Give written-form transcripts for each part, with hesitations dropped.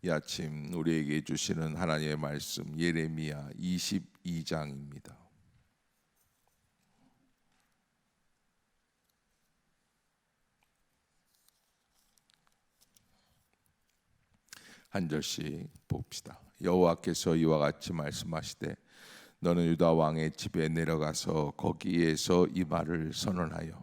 이 아침 우리에게 주시는 하나님의 말씀 예레미야 22장입니다. 한 절씩 봅시다. 여호와께서 이와 같이 말씀하시되 너는 유다 왕의 집에 내려가서 거기에서 이 말을 선언하여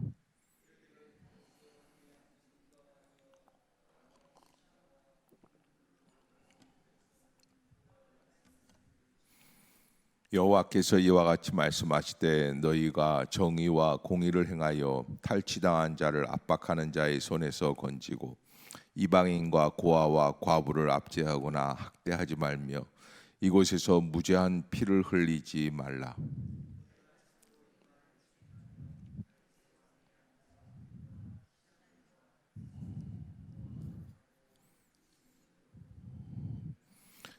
여호와께서 이와 같이 말씀하시되 너희가 정의와 공의를 행하여 탈취당한 자를 압박하는 자의 손에서 건지고 이방인과 고아와 과부를 압제하거나 학대하지 말며 이곳에서 무죄한 피를 흘리지 말라.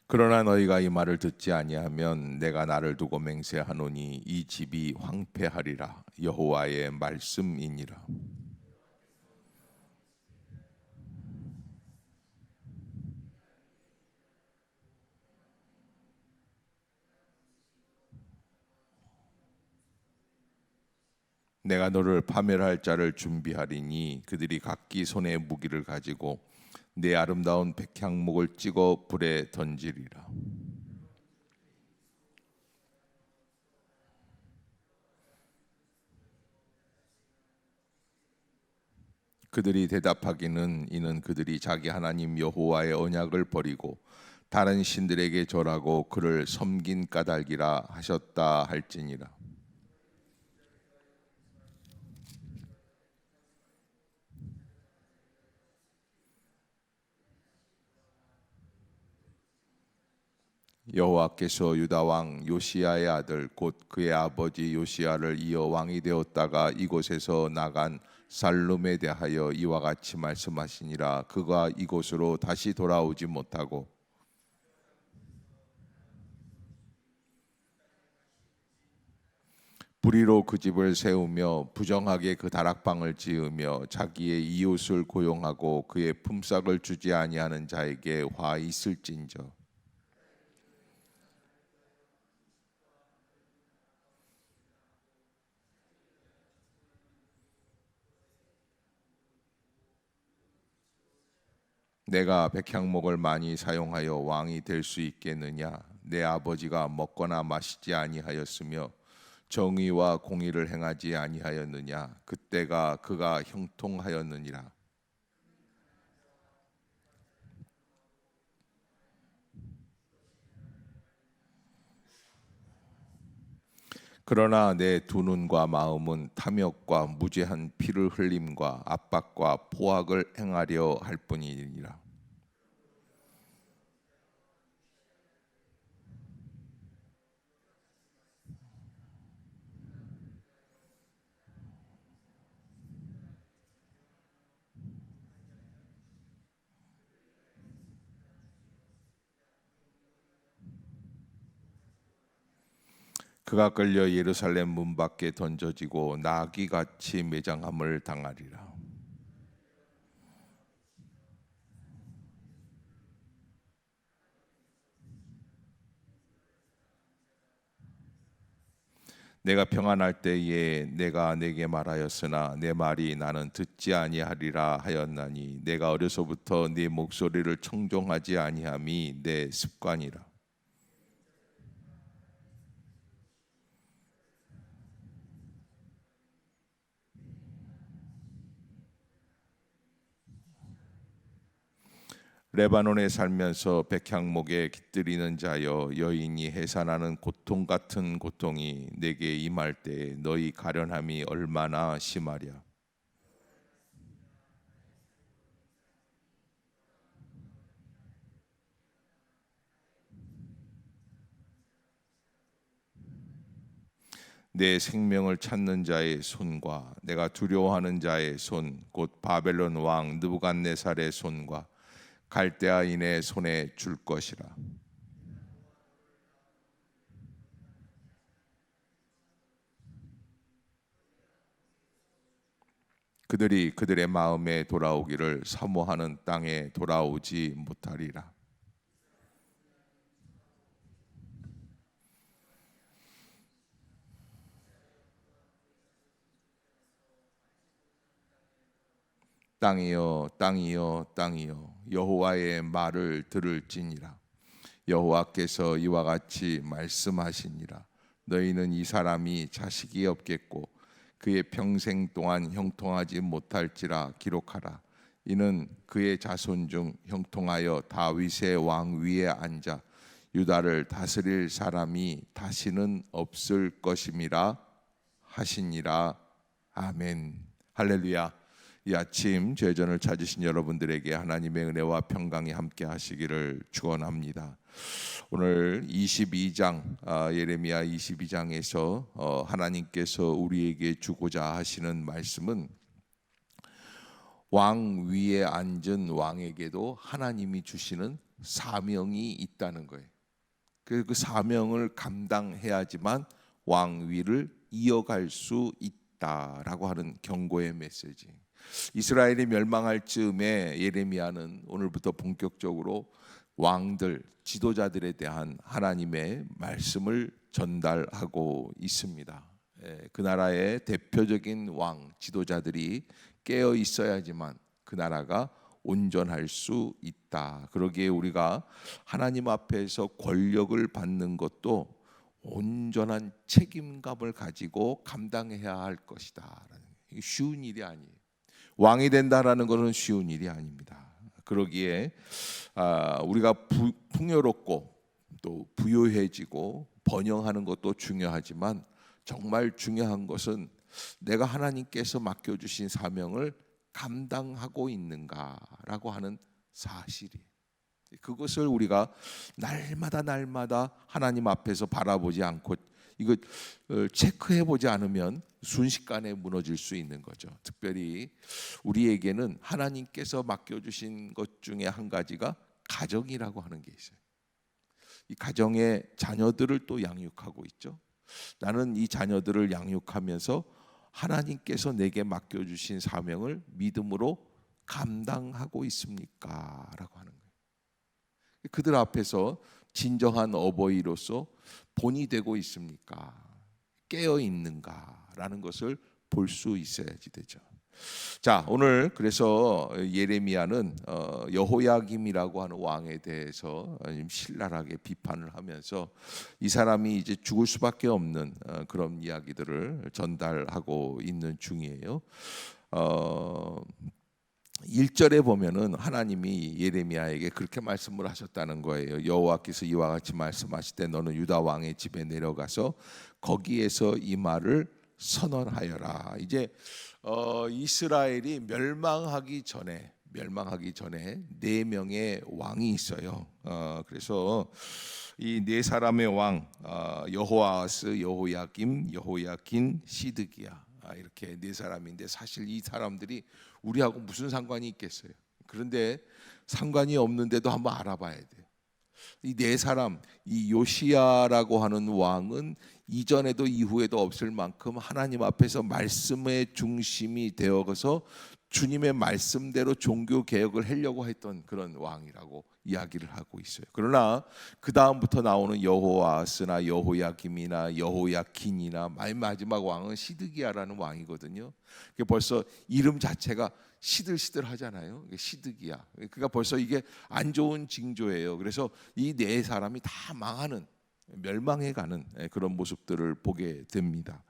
그러나 너희가 이 말을 듣지 아니하면 내가 나를 두고 맹세하노니 이 집이 황폐하리라. 여호와의 말씀이니라. 내가 너를 파멸할 자를 준비하리니 그들이 각기 손에 무기를 가지고 내 아름다운 백향목을 찍어 불에 던지리라. 그들이 대답하기는 이는 그들이 자기 하나님 여호와의 언약을 버리고 다른 신들에게 절하고 그를 섬긴 까닭이라 하셨다 할지니라. 여호와께서 유다 왕 요시야의 아들 곧 그의 아버지 요시야를 이어 왕이 되었다가 이곳에서 나간 살룸에 대하여 이와 같이 말씀하시니라. 그가 이곳으로 다시 돌아오지 못하고 불의로 그 집을 세우며 부정하게 그 다락방을 지으며 자기의 이웃을 고용하고 그의 품삯을 주지 아니하는 자에게 화 있을진저. 내가 백향목을 많이 사용하여 왕이 될 수 있겠느냐? 내 아버지가 먹거나 마시지 아니하였으며 정의와 공의를 행하지 아니하였느냐? 그때가 그가 형통하였느니라. 그러나 내 두 눈과 마음은 탐욕과 무죄한 피를 흘림과 압박과 포악을 행하려 할 뿐이니라. 그가 끌려 예루살렘 문 밖에 던져지고 나귀같이 매장함을 당하리라. 내가 평안할 때에 내가 내게 말하였으나 내 말이 나는 듣지 아니하리라 하였나니 내가 어려서부터 네 목소리를 청종하지 아니함이 내 습관이라. 레바논에 살면서 백향목에 깃들이는 자여 여인이 해산하는 고통 같은 고통이 내게 임할 때 너희 가련함이 얼마나 심하랴. 내 생명을 찾는 자의 손과 내가 두려워하는 자의 손 곧 바벨론 왕 느부갓네살의 손과 갈대아인의 손에 줄 것이라. 그들이 그들의 마음에 돌아오기를 사모하는 땅에 돌아오지 못하리라. 땅이여 땅이여 땅이여 여호와의 말을 들을지니라. 여호와께서 이와 같이 말씀하시니라. 너희는 이 사람이 자식이 없겠고 그의 평생 동안 형통하지 못할지라 기록하라. 이는 그의 자손 중 형통하여 다윗의 왕 위에 앉아 유다를 다스릴 사람이 다시는 없을 것임이라 하시니라. 아멘. 할렐루야. 이 아침 죄전을 찾으신 여러분들에게 하나님의 은혜와 평강이 함께 하시기를 축원합니다. 오늘 22장 예레미야 22장에서 하나님께서 우리에게 주고자 하시는 말씀은 왕 위에 앉은 왕에게도 하나님이 주시는 사명이 있다는 거예요. 그 사명을 감당해야지만 왕 위를 이어갈 수 있다라고 하는 경고의 메시지. 이스라엘이 멸망할 즈음에 예레미야는 오늘부터 본격적으로 왕들, 지도자들에 대한 하나님의 말씀을 전달하고 있습니다. 그 나라의 대표적인 왕, 지도자들이 깨어 있어야지만 그 나라가 온전할 수 있다. 그러기에 우리가 하나님 앞에서 권력을 받는 것도 온전한 책임감을 가지고 감당해야 할 것이다. 쉬운 일이 아니에요. 왕이 된다라는 것은 쉬운 일이 아닙니다. 그러기에 우리가 풍요롭고 또 부유해지고 번영하는 것도 중요하지만 정말 중요한 것은 내가 하나님께서 맡겨주신 사명을 감당하고 있는가라고 하는 사실이, 그것을 우리가 날마다 하나님 앞에서 바라보지 않고 이거 체크해 보지 않으면 순식간에 무너질 수 있는 거죠. 특별히 우리에게는 하나님께서 맡겨주신 것 중에 한 가지가 가정이라고 하는 게 있어요. 이 가정의 자녀들을 또 양육하고 있죠. 나는 이 자녀들을 양육하면서 하나님께서 내게 맡겨주신 사명을 믿음으로 감당하고 있습니까? 라고 하는 거예요. 그들 앞에서 진정한 어버이로서 본이 되고 있습니까? 깨어 있는가? 라는 것을 볼 수 있어야지 되죠. 자, 오늘 그래서 예레미야는 여호야김이라고 하는 왕에 대해서 신랄하게 비판을 하면서 이 사람이 이제 죽을 수밖에 없는 그런 이야기들을 전달하고 있는 중이에요. 1절에 보면은 하나님이 예레미야에게 그렇게 말씀을 하셨다는 거예요. 여호와께서 이와 같이 말씀하시되 너는 유다 왕의 집에 내려가서 거기에서 이 말을 선언하여라. 이제 이스라엘이 멸망하기 전에 네 명의 왕이 있어요. 그래서 이 네 사람의 왕 여호아스, 여호야김, 여호야킨, 시드기야, 이렇게 네 사람인데 사실 이 사람들이 우리하고 무슨 상관이 있겠어요? 그런데 상관이 없는데도 한번 알아봐야 돼요. 이 네 사람, 이 요시야라고 하는 왕은 이전에도 이후에도 없을 만큼 하나님 앞에서 말씀의 중심이 되어서 주님의 말씀대로 종교 개혁을 하려고 했던 그런 왕이라고 이야기를 하고 있어요. 그러나 그 다음부터 나오는 여호아스나 여호야김이나 여호야킨이나 맨 마지막 왕은 시드기야라는 왕이거든요. 벌써 이름 자체가 시들시들하잖아요. 시드기야. 그러니까 벌써 이게 안 좋은 징조예요. 그래서 이 네 사람이 다 망하는, 멸망해가는 그런 모습들을 보게 됩니다.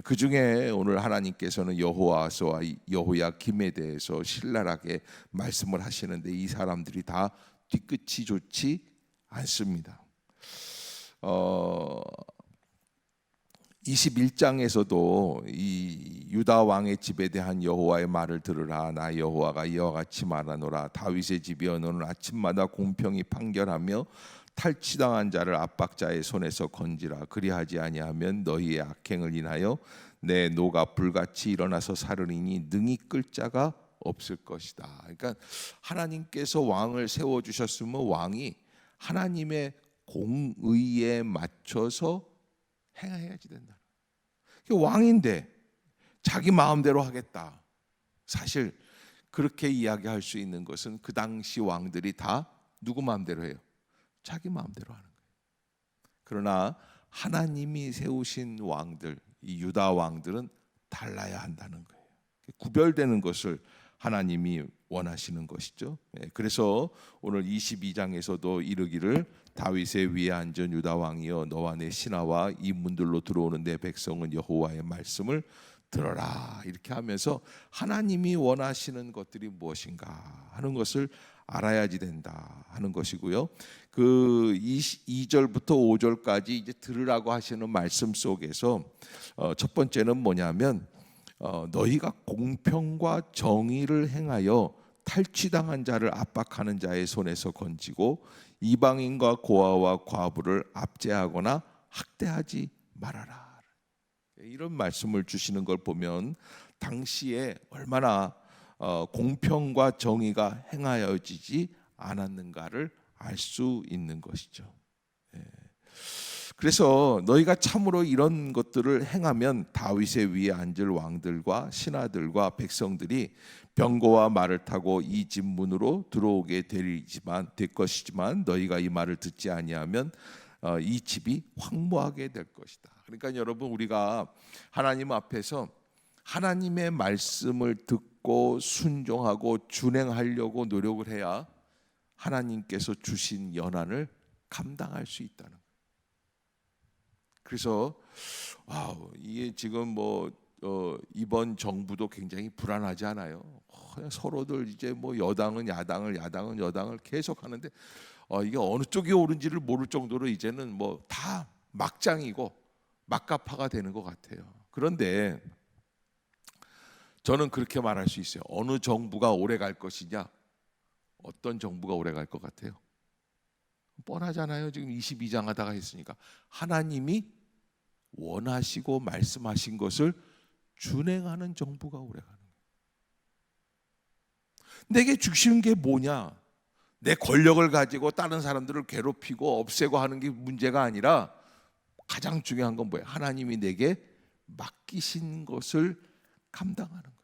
그 중에 오늘 하나님께서는 여호아스와 여호야김에 대해서 신랄하게 말씀을 하시는데 이 사람들이 다 뒤끝이 좋지 않습니다. 21장에서도 이 유다 왕의 집에 대한 여호와의 말을 들으라. 나 여호와가 이와 같이 말하노라. 다윗의 집이여 너는 아침마다 공평히 판결하며 탈취당한 자를 압박자의 손에서 건지라. 그리하지 아니하면 너희의 악행을 인하여 내 노가 불같이 일어나서 사르리니 능히 끌 자가 없을 것이다. 그러니까 하나님께서 왕을 세워 주셨으면 왕이 하나님의 공의에 맞춰서 행해야지 된다. 왕인데 자기 마음대로 하겠다. 사실 그렇게 이야기할 수 있는 것은 그 당시 왕들이 다 누구 마음대로 해요? 자기 마음대로 하는 거예요. 그러나 하나님이 세우신 왕들, 이 유다 왕들은 달라야 한다는 거예요. 구별되는 것을 하나님이 원하시는 것이죠. 그래서 오늘 22장에서도 이르기를 다윗의 위에 앉은 유다 왕이여 너와 내 신하와 이 문들로 들어오는 내 백성은 여호와의 말씀을 들어라 이렇게 하면서 하나님이 원하시는 것들이 무엇인가 하는 것을 알아야지 된다 하는 것이고요. 그 2절부터 5절까지 이제 들으라고 하시는 말씀 속에서 첫 번째는 뭐냐면 너희가 공평과 정의를 행하여 탈취당한 자를 압박하는 자의 손에서 건지고 이방인과 고아와 과부를 압제하거나 학대하지 말아라. 이런 말씀을 주시는 걸 보면 당시에 얼마나 공평과 정의가 행하여지지 않았는가를 알 수 있는 것이죠. 그래서 너희가 참으로 이런 것들을 행하면 다윗의 위에 앉을 왕들과 신하들과 백성들이 병거와 말을 타고 이 집 문으로 들어오게 될 것이지만 너희가 이 말을 듣지 아니하면 이 집이 황무하게 될 것이다. 그러니까 여러분 우리가 하나님 앞에서 하나님의 말씀을 듣고 순종하고 준행하려고 노력을 해야 하나님께서 주신 연한을 감당할 수 있다는 거예요. 그래서 이게 지금 이번 정부도 굉장히 불안하지 않아요? 그냥 서로들 이제 여당은 야당을, 야당은 여당을 계속 하는데 이게 어느 쪽이 옳은지를 모를 정도로 이제는 다 막장이고 막가파가 되는 것 같아요. 그런데 저는 그렇게 말할 수 있어요. 어느 정부가 오래 갈 것이냐? 어떤 정부가 오래 갈 것 같아요? 뻔하잖아요. 지금 22장 하다가 했으니까 하나님이 원하시고 말씀하신 것을 준행하는 정부가 오래 가는 거예요. 내게 주신 게 뭐냐? 내 권력을 가지고 다른 사람들을 괴롭히고 없애고 하는 게 문제가 아니라 가장 중요한 건 뭐예요? 하나님이 내게 맡기신 것을 감당하는 거예요.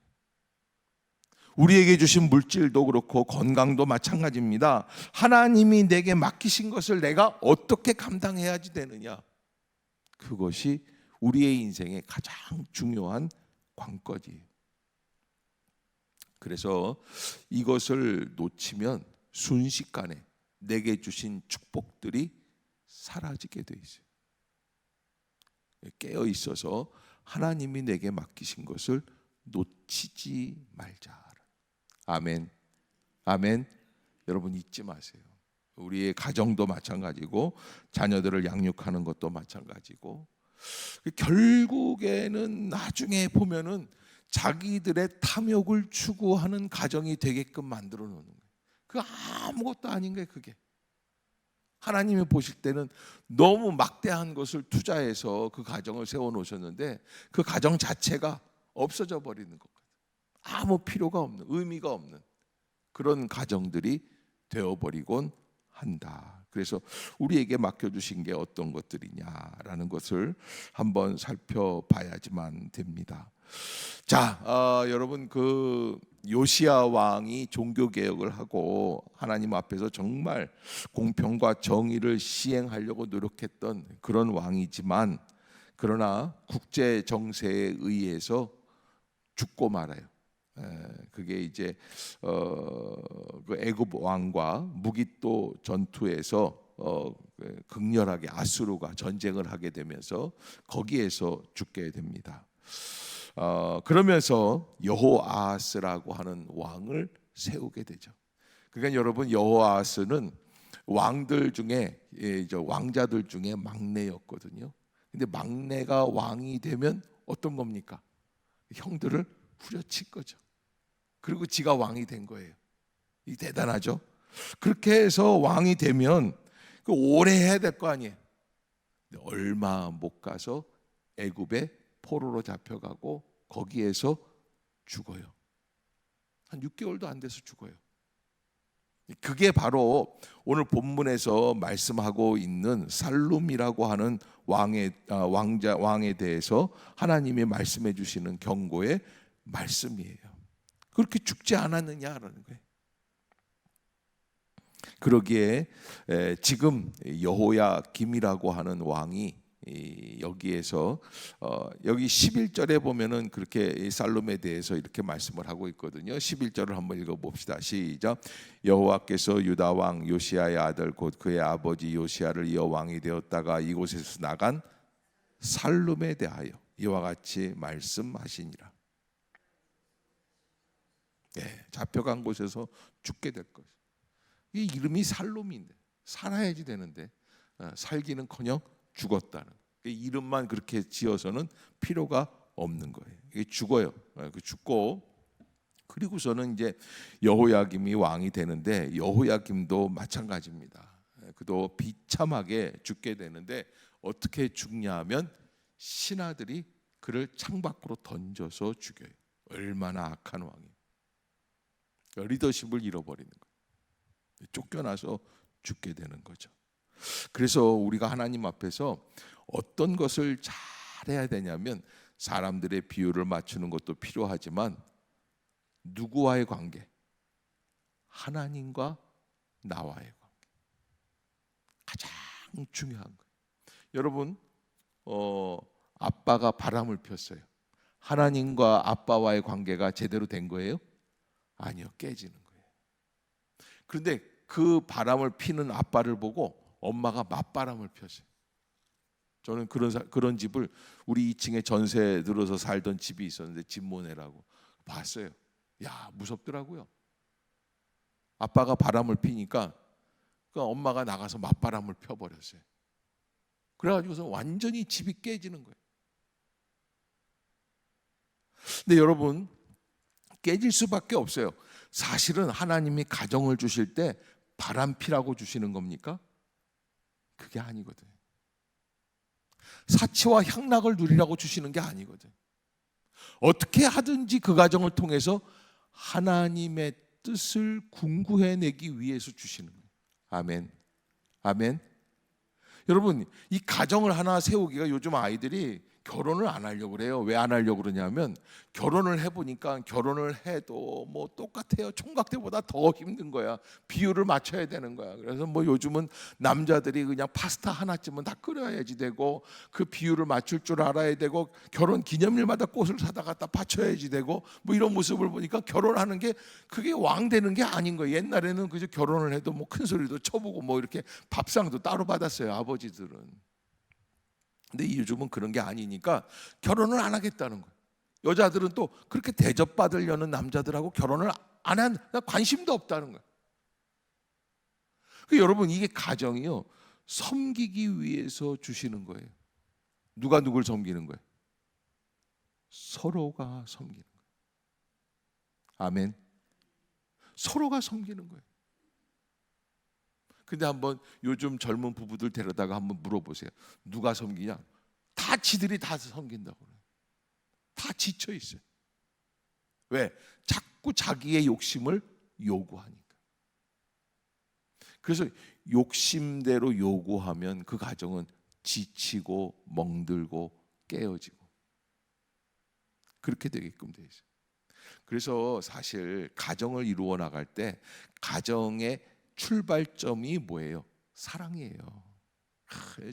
우리에게 주신 물질도 그렇고 건강도 마찬가지입니다. 하나님이 내게 맡기신 것을 내가 어떻게 감당해야지 되느냐? 그것이 우리의 인생의 가장 중요한 관건이에요. 그래서 이것을 놓치면 순식간에 내게 주신 축복들이 사라지게 돼 있어요. 깨어 있어서 하나님이 내게 맡기신 것을 놓치지 말자. 아멘. 아멘. 여러분 잊지 마세요. 우리의 가정도 마찬가지고 자녀들을 양육하는 것도 마찬가지고 결국에는 나중에 보면은 자기들의 탐욕을 추구하는 가정이 되게끔 만들어 놓는 거예요. 그 아무것도 아닌 거예요. 그게 하나님이 보실 때는 너무 막대한 것을 투자해서 그 가정을 세워 놓으셨는데 그 가정 자체가 없어져 버리는 것 같아요. 아무 필요가 없는, 의미가 없는 그런 가정들이 되어버리곤 한다. 그래서 우리에게 맡겨주신 게 어떤 것들이냐라는 것을 한번 살펴봐야지만 됩니다. 자, 여러분 그 요시야 왕이 종교 개혁을 하고 하나님 앞에서 정말 공평과 정의를 시행하려고 노력했던 그런 왕이지만 그러나 국제 정세에 의해서 죽고 말아요. 그게 이제 그 애굽 왕과 무기또 전투에서 극렬하게 아수르가 전쟁을 하게 되면서 거기에서 죽게 됩니다. 그러면서 여호아하스라고 하는 왕을 세우게 되죠. 그러니까 여러분 여호아하스는 왕들 중에 왕자들 중에 막내였거든요. 근데 막내가 왕이 되면 어떤 겁니까? 형들을 후려칠 거죠. 그리고 지가 왕이 된 거예요. 이 대단하죠. 그렇게 해서 왕이 되면 그 오래 해야 될 거 아니에요. 얼마 못 가서 애굽에 포로로 잡혀가고 거기에서 죽어요. 한 6개월도 안 돼서 죽어요. 그게 바로 오늘 본문에서 말씀하고 있는 살룸이라고 하는 왕에 대해서 하나님이 말씀해 주시는 경고의 말씀이에요. 그렇게 죽지 않았느냐라는 거예요. 그러기에 지금 여호야김이라고 하는 왕이 여기에서 여기 11절에 보면은 그렇게 이 살롬에 대해서 이렇게 말씀을 하고 있거든요. 11절을 한번 읽어봅시다. 시작. 여호와께서 유다 왕 요시야의 아들 곧 그의 아버지 요시야를 이어 왕이 되었다가 이곳에서 나간 살룸에 대하여 이와 같이 말씀하시니라. 잡혀간 곳에서 죽게 될 것. 이 이름이 살롬인데 살아야지 되는데 살기는커녕 죽었다는. 이름만 그렇게 지어서는 필요가 없는 거예요. 이게 죽어요. 죽고 그리고서는 이제 여호야김이 왕이 되는데 여호야김도 마찬가지입니다. 그도 비참하게 죽게 되는데 어떻게 죽냐 하면 신하들이 그를 창밖으로 던져서 죽여요. 얼마나 악한 왕이에요. 리더십을 잃어버리는 거예요. 쫓겨나서 죽게 되는 거죠. 그래서 우리가 하나님 앞에서 어떤 것을 잘해야 되냐면 사람들의 비율을 맞추는 것도 필요하지만 누구와의 관계? 하나님과 나와의 관계. 가장 중요한 거예요. 여러분 아빠가 바람을 폈어요. 하나님과 아빠와의 관계가 제대로 된 거예요? 아니요, 깨지는 거예요. 그런데 그 바람을 피는 아빠를 보고 엄마가 맞바람을 폈어요. 저는 그런 집을 우리 2층에 전세 들어서 살던 집이 있었는데 집모네라고 봤어요. 야, 무섭더라고요. 아빠가 바람을 피니까 그 엄마가 나가서 맞바람을 펴버렸어요. 그래가지고서 완전히 집이 깨지는 거예요. 근데 여러분 깨질 수밖에 없어요. 사실은 하나님이 가정을 주실 때 바람피라고 주시는 겁니까? 그게 아니거든. 사치와 향락을 누리라고 주시는 게 아니거든. 어떻게 하든지 그 가정을 통해서 하나님의 뜻을 궁구해내기 위해서 주시는 거예요. 아멘. 아멘. 여러분 이 가정을 하나 세우기가 요즘 아이들이 결혼을 안 하려고 그래요. 왜 안 하려고 그러냐면 결혼을 해보니까 결혼을 해도 뭐 똑같아요. 총각 때보다 더 힘든 거야. 비율을 맞춰야 되는 거야. 그래서 뭐 요즘은 남자들이 그냥 파스타 하나쯤은 다 끓여야지 되고 그 비율을 맞출 줄 알아야 되고 결혼 기념일마다 꽃을 사다 갖다 바쳐야지 되고 뭐 이런 모습을 보니까 결혼하는 게 그게 왕 되는 게 아닌 거예요. 옛날에는 그저 결혼을 해도 뭐 큰 소리도 쳐보고 뭐 이렇게 밥상도 따로 받았어요. 아버지들은. 근데 요즘은 그런 게 아니니까 결혼을 안 하겠다는 거예요. 여자들은 또 그렇게 대접받으려는 남자들하고 결혼을 안 한 관심도 없다는 거예요. 여러분 이게 가정이요 섬기기 위해서 주시는 거예요. 누가 누굴 섬기는 거예요? 서로가 섬기는 거예요. 아멘. 서로가 섬기는 거예요. 근데 한번 요즘 젊은 부부들 데려다가 한번 물어보세요. 누가 섬기냐? 다 지들이 다 섬긴다고 그래요. 다 지쳐 있어요. 왜? 자꾸 자기의 욕심을 요구하니까. 그래서 욕심대로 요구하면 그 가정은 지치고 멍들고 깨어지고 그렇게 되게끔 돼 있어요. 그래서 사실 가정을 이루어 나갈 때 가정의 출발점이 뭐예요? 사랑이에요.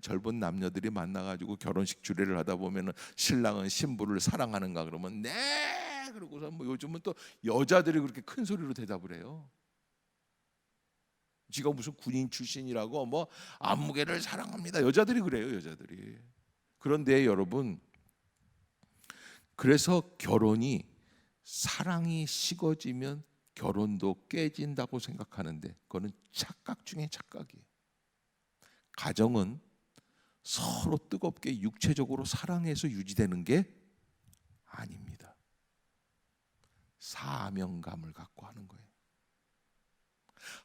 젊은 남녀들이 만나가지고 결혼식 주례를 하다 보면은 신랑은 신부를 사랑하는가 그러면 네 그러고서 뭐 요즘은 또 여자들이 그렇게 큰 소리로 대답을 해요. 지가 무슨 군인 출신이라고 뭐 안무개를 사랑합니다. 여자들이 그래요, 여자들이. 그런데 여러분, 그래서 결혼이 사랑이 식어지면 결혼도 깨진다고 생각하는데 그거는 착각 중에 착각이에요. 가정은 서로 뜨겁게 육체적으로 사랑해서 유지되는 게 아닙니다. 사명감을 갖고 하는 거예요.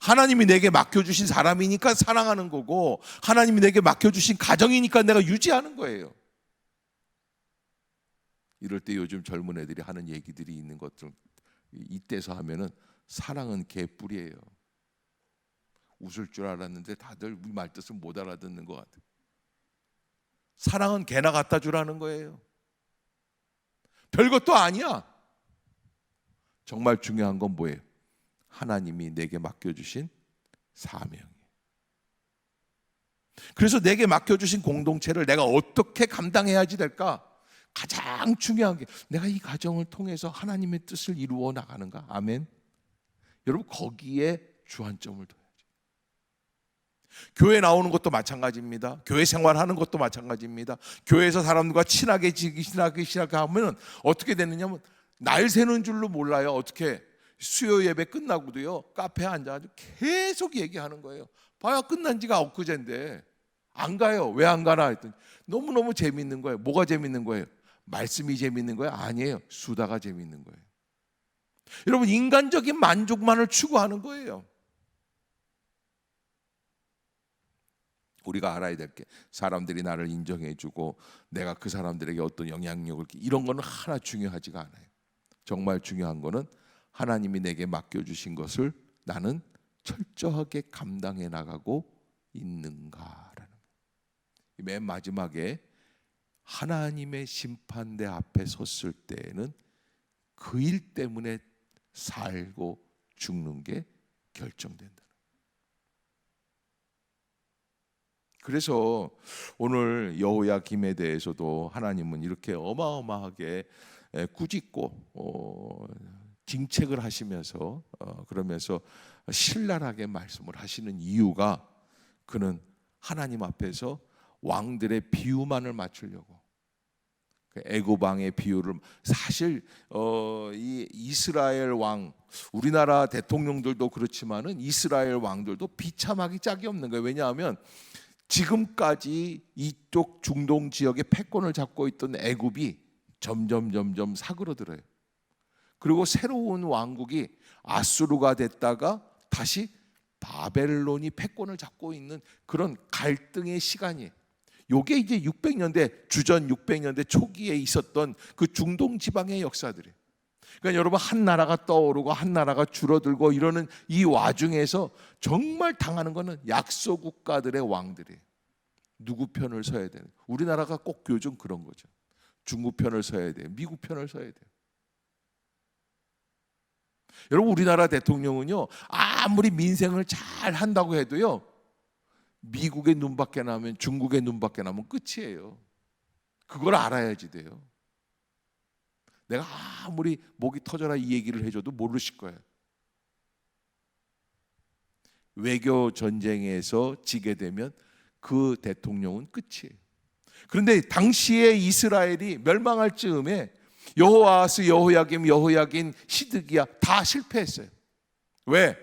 하나님이 내게 맡겨주신 사람이니까 사랑하는 거고 하나님이 내게 맡겨주신 가정이니까 내가 유지하는 거예요. 이럴 때 요즘 젊은 애들이 하는 얘기들이 있는 것들 이때서 하면은 사랑은 개뿔이에요. 웃을 줄 알았는데 다들 우리 말뜻을 못 알아듣는 것 같아요. 사랑은 개나 갖다 주라는 거예요. 별것도 아니야. 정말 중요한 건 뭐예요? 하나님이 내게 맡겨주신 사명이에요. 그래서 내게 맡겨주신 공동체를 내가 어떻게 감당해야지 될까? 가장 중요한 게 내가 이 가정을 통해서 하나님의 뜻을 이루어 나가는가? 아멘. 여러분, 거기에 주안점을 둬야죠. 교회 나오는 것도 마찬가지입니다. 교회 생활하는 것도 마찬가지입니다. 교회에서 사람들과 친하게 하면 어떻게 되느냐면 날 새는 줄로 몰라요. 어떻게 수요 예배 끝나고도요, 카페에 앉아가지고 계속 얘기하는 거예요. 봐야 끝난 지가 엊그제인데 안 가요. 왜 안 가나 했더니 너무너무 재밌는 거예요. 뭐가 재밌는 거예요? 말씀이 재밌는 거예요? 아니에요. 수다가 재밌는 거예요. 여러분, 인간적인 만족만을 추구하는 거예요. 우리가 알아야 될 게, 사람들이 나를 인정해주고 내가 그 사람들에게 어떤 영향력을, 이런 거는 하나 중요하지가 않아요. 정말 중요한 거는 하나님이 내게 맡겨주신 것을 나는 철저하게 감당해 나가고 있는가라는 거예요. 맨 마지막에 하나님의 심판대 앞에 섰을 때에는 그 일 때문에 살고 죽는 게 결정된다. 그래서 오늘 여호야김에 대해서도 하나님은 이렇게 어마어마하게 꾸짖고 징책을 하시면서 그러면서 신랄하게 말씀을 하시는 이유가, 그는 하나님 앞에서 왕들의 비유만을 맞추려고, 애굽 왕의 비유를, 사실 이 이스라엘 왕, 우리나라 대통령들도 그렇지만은 이스라엘 왕들도 비참하기 짝이 없는 거예요. 왜냐하면 지금까지 이쪽 중동 지역의 패권을 잡고 있던 애굽이 점점 사그러들어요. 그리고 새로운 왕국이 아수르가 됐다가 다시 바벨론이 패권을 잡고 있는 그런 갈등의 시간이에요. 요게 이제 600년대, 주전 600년대 초기에 있었던 그 중동 지방의 역사들이에요. 그러니까 여러분, 한 나라가 떠오르고 한 나라가 줄어들고 이러는 이 와중에서 정말 당하는 거는 약소 국가들의 왕들이에요. 누구 편을 서야 되는? 우리나라가 꼭 요즘 그런 거죠. 중국 편을 서야 돼요. 미국 편을 서야 돼요. 여러분, 우리나라 대통령은요, 아무리 민생을 잘 한다고 해도요, 미국의 눈밖에 나면, 중국의 눈밖에 나면 끝이에요. 그걸 알아야지 돼요. 내가 아무리 목이 터져라 이 얘기를 해줘도 모르실 거예요. 외교 전쟁에서 지게 되면 그 대통령은 끝이에요. 그런데 당시에 이스라엘이 멸망할 즈음에 여호아스, 여호야김, 여호야긴, 시드기야 다 실패했어요. 왜?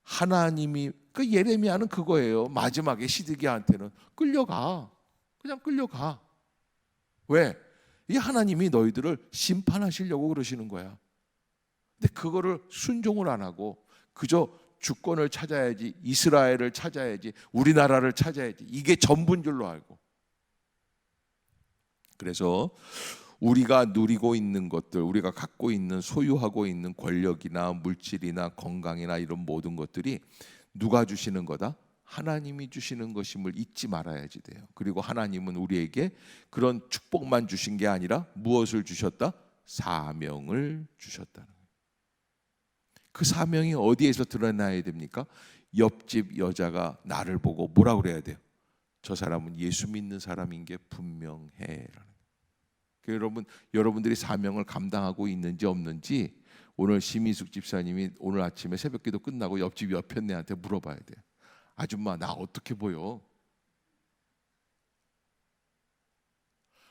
하나님이, 그 예레미야는 그거예요. 마지막에 시드기야한테는 끌려가, 그냥 끌려가. 왜? 이 하나님이 너희들을 심판하시려고 그러시는 거야. 근데 그거를 순종을 안 하고 그저 주권을 찾아야지, 이스라엘을 찾아야지, 우리나라를 찾아야지, 이게 전부인 줄로 알고. 그래서 우리가 누리고 있는 것들, 우리가 갖고 있는, 소유하고 있는 권력이나 물질이나 건강이나 이런 모든 것들이 누가 주시는 거다? 하나님이 주시는 것임을 잊지 말아야지 돼요. 그리고 하나님은 우리에게 그런 축복만 주신 게 아니라 무엇을 주셨다? 사명을 주셨다는 거예요. 그 사명이 어디에서 드러나야 됩니까? 옆집 여자가 나를 보고 뭐라 그래야 돼요? 저 사람은 예수 믿는 사람인 게 분명해라는. 여러분들이 사명을 감당하고 있는지 없는지 오늘 심희숙 집사님이 오늘 아침에 새벽기도 끝나고 옆집 여편네한테 물어봐야 돼요. 아줌마, 나 어떻게 보여?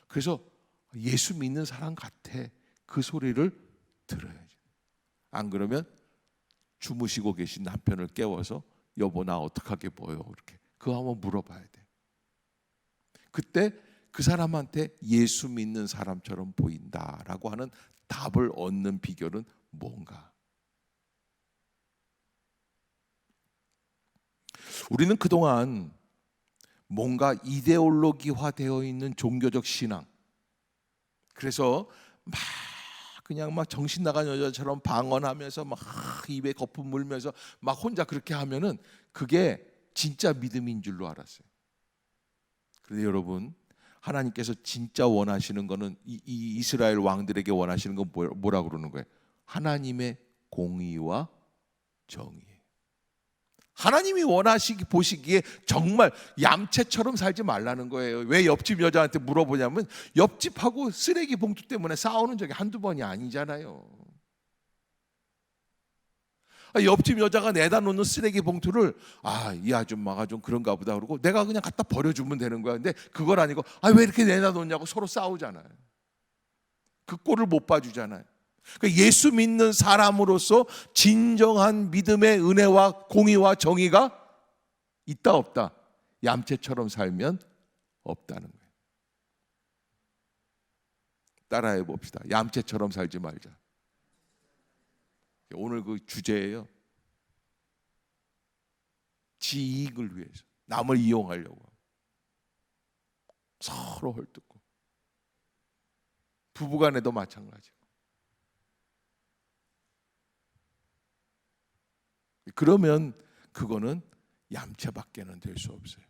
그래서 예수 믿는 사람 같아, 그 소리를 들어야지. 안 그러면 주무시고 계신 남편을 깨워서 여보, 나 어떡하게 보여? 이렇게 그거 한번 물어봐야 돼. 그때 그 사람한테 예수 믿는 사람처럼 보인다라고 하는 답을 얻는 비결은 뭔가? 우리는 그동안 뭔가 이데올로기화되어 있는 종교적 신앙, 그래서 그냥 정신 나간 여자처럼 방언하면서 입에 거품 물면서 혼자 그렇게 하면은 그게 진짜 믿음인 줄로 알았어요. 그런데 여러분, 하나님께서 진짜 원하시는 거는 이 이스라엘 왕들에게 원하시는 건 뭐라고 그러는 거예요? 하나님의 공의와 정의예요. 하나님이 원하시기 보시기에 정말 얌체처럼 살지 말라는 거예요. 왜 옆집 여자한테 물어보냐면 옆집하고 쓰레기 봉투 때문에 싸우는 적이 한두 번이 아니잖아요. 옆집 여자가 내다 놓는 쓰레기 봉투를 이 아줌마가 좀 그런가 보다 그러고 내가 그냥 갖다 버려주면 되는 거야. 근데 그걸 아니고 왜 이렇게 내다 놓냐고 서로 싸우잖아요. 그 꼴을 못 봐주잖아요. 그러니까 예수 믿는 사람으로서 진정한 믿음의 은혜와 공의와 정의가 있다 없다? 얌체처럼 살면 없다는 거예요. 따라해 봅시다. 얌체처럼 살지 말자. 오늘 그 주제예요. 지 이익을 위해서 남을 이용하려고 서로 헐뜯고, 부부간에도 마찬가지고. 그러면 그거는 얌체밖에는 될 수 없어요.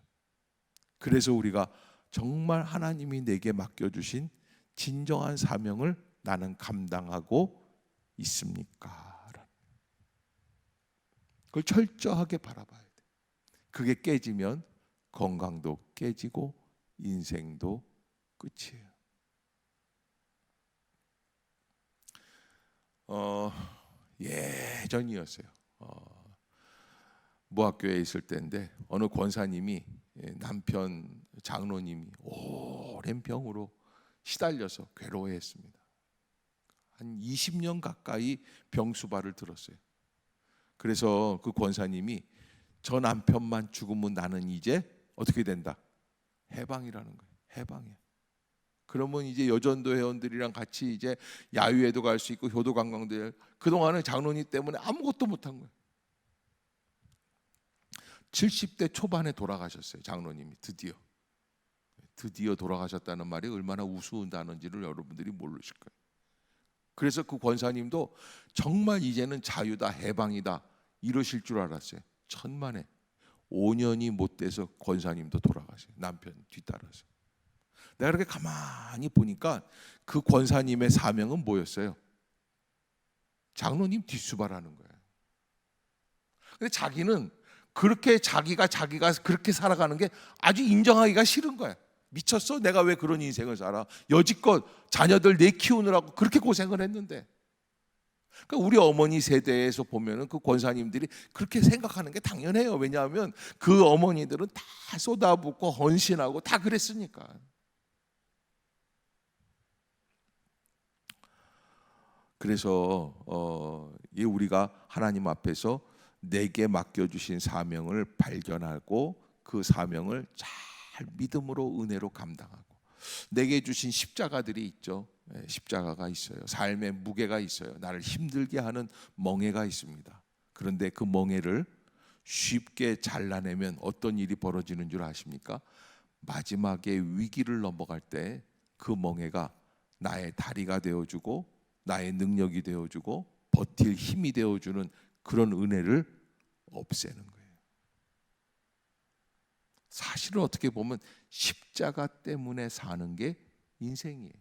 그래서 우리가 정말 하나님이 내게 맡겨주신 진정한 사명을 나는 감당하고 있습니까? 그걸 철저하게 바라봐야 돼. 그게 깨지면 건강도 깨지고 인생도 끝이에요. 예전이었어요. 무학교에 있을 때인데 어느 권사님이 남편 장로님이 오랜 병으로 시달려서 괴로워했습니다. 한 20년 가까이 병수발을 들었어요. 그래서 그 권사님이 저 남편만 죽으면 나는 이제 어떻게 된다? 해방이라는 거예요. 해방이야. 그러면 이제 여전도 회원들이랑 같이 이제 야유회도 갈 수 있고 효도 관광도. 그동안은 장로님 때문에 아무것도 못한 거예요. 70대 초반에 돌아가셨어요. 장로님이 드디어 돌아가셨다는 말이 얼마나 우스운 단어인지를 여러분들이 모르실 거예요. 그래서 그 권사님도 정말 이제는 자유다, 해방이다 이러실 줄 알았어요. 천만에 5년이 못 돼서 권사님도 돌아가세요. 남편 뒤따라서. 내가 이렇게 가만히 보니까 그 권사님의 사명은 뭐였어요? 장로님 뒷수발하는 거예요. 근데 자기는 그렇게 자기가 그렇게 살아가는 게 아주 인정하기가 싫은 거야. 미쳤어? 내가 왜 그런 인생을 살아? 여지껏 자녀들 내 키우느라고 그렇게 고생을 했는데. 그러니까 우리 어머니 세대에서 보면은 그 권사님들이 그렇게 생각하는 게 당연해요. 왜냐하면 그 어머니들은 다 쏟아붓고 헌신하고 다 그랬으니까. 그래서 우리가 하나님 앞에서 내게 맡겨주신 사명을 발견하고 그 사명을 잘 믿음으로 은혜로 감당하고, 내게 주신 십자가들이 있죠. 십자가가 있어요. 삶의 무게가 있어요. 나를 힘들게 하는 멍에가 있습니다. 그런데 그 멍에를 쉽게 잘라내면 어떤 일이 벌어지는 줄 아십니까? 마지막에 위기를 넘어갈 때 그 멍에가 나의 다리가 되어주고 나의 능력이 되어주고 버틸 힘이 되어주는 그런 은혜를 없애는 거예요. 사실은 어떻게 보면 십자가 때문에 사는 게 인생이에요.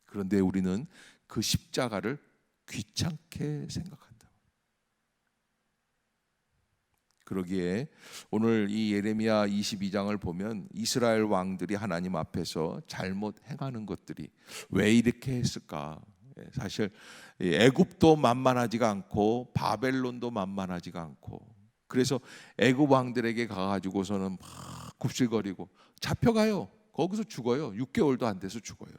그런데 우리는 그 십자가를 귀찮게 생각한다. 그러기에 오늘 이 예레미야 22장을 보면 이스라엘 왕들이 하나님 앞에서 잘못 행하는 것들이 왜 이렇게 했을까? 사실 애굽도 만만하지가 않고 바벨론도 만만하지가 않고, 그래서 애굽 왕들에게 가가지고서는 막 굽실거리고 잡혀가요. 거기서 죽어요. 6개월도 안 돼서 죽어요.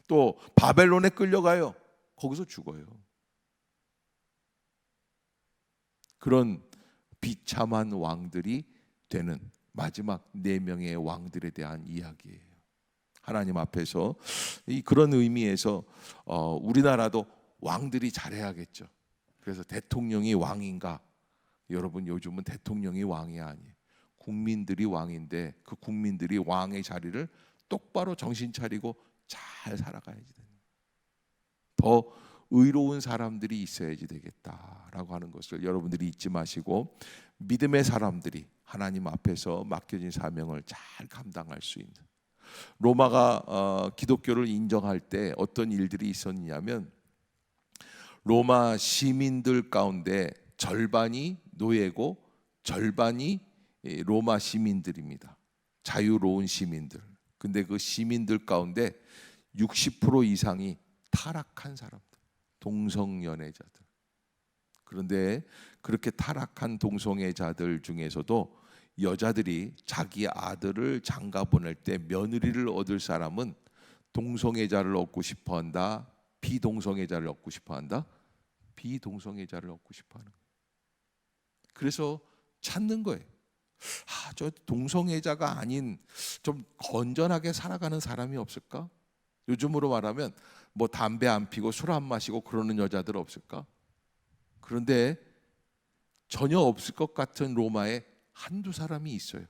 또 바벨론에 끌려가요. 거기서 죽어요. 그런 비참한 왕들이 되는 마지막 4명의 왕들에 대한 이야기예요. 하나님 앞에서 그런 의미에서 우리나라도 왕들이 잘해야겠죠. 그래서 대통령이 왕인가? 여러분, 요즘은 대통령이 왕이 아니에요. 국민들이 왕인데 그 국민들이 왕의 자리를 똑바로 정신 차리고 잘 살아가야지 되는, 더 의로운 사람들이 있어야지 되겠다라고 하는 것을 여러분들이 잊지 마시고, 믿음의 사람들이 하나님 앞에서 맡겨진 사명을 잘 감당할 수 있는, 로마가 기독교를 인정할 때 어떤 일들이 있었냐면 로마 시민들 가운데 절반이 노예고 절반이 로마 시민들입니다. 자유로운 시민들. 근데 그 시민들 가운데 60% 이상이 타락한 사람들, 동성연애자들. 그런데 그렇게 타락한 동성애자들 중에서도 여자들이 자기 아들을 장가 보낼 때 며느리를 얻을 사람은 동성애자를 얻고 싶어한다, 비동성애자를 얻고 싶어한다, 비동성애자를 얻고 싶어하는 거예요. 그래서 찾는 거예요. 저 동성애자가 아닌 좀 건전하게 살아가는 사람이 없을까? 요즘으로 말하면 뭐 담배 안 피고 술 안 마시고 그러는 여자들 없을까? 그런데 전혀 없을 것 같은 로마에 한두 사람이 있어요.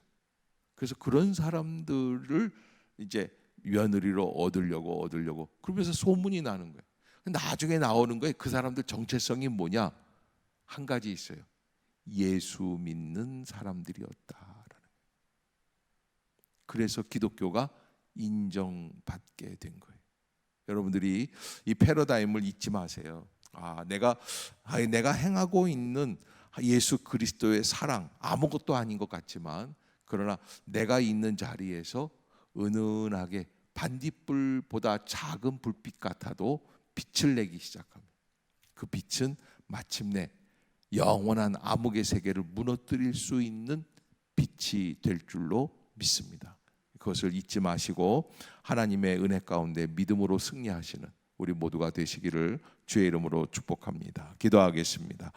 그래서 그런 사람들을 이제 며느리로 얻으려고 그러면서 소문이 나는 거예요. 나중에 나오는 거예요. 그 사람들 정체성이 뭐냐? 한 가지 있어요. 예수 믿는 사람들이었다라는 거예요. 그래서 기독교가 인정받게 된 거예요. 여러분들이 이 패러다임을 잊지 마세요. 내가 행하고 있는 예수 그리스도의 사랑 아무것도 아닌 것 같지만, 그러나 내가 있는 자리에서 은은하게 반딧불보다 작은 불빛 같아도 빛을 내기 시작합니다. 그 빛은 마침내 영원한 암흑의 세계를 무너뜨릴 수 있는 빛이 될 줄로 믿습니다. 그것을 잊지 마시고 하나님의 은혜 가운데 믿음으로 승리하시는 우리 모두가 되시기를 주의 이름으로 축복합니다. 기도하겠습니다.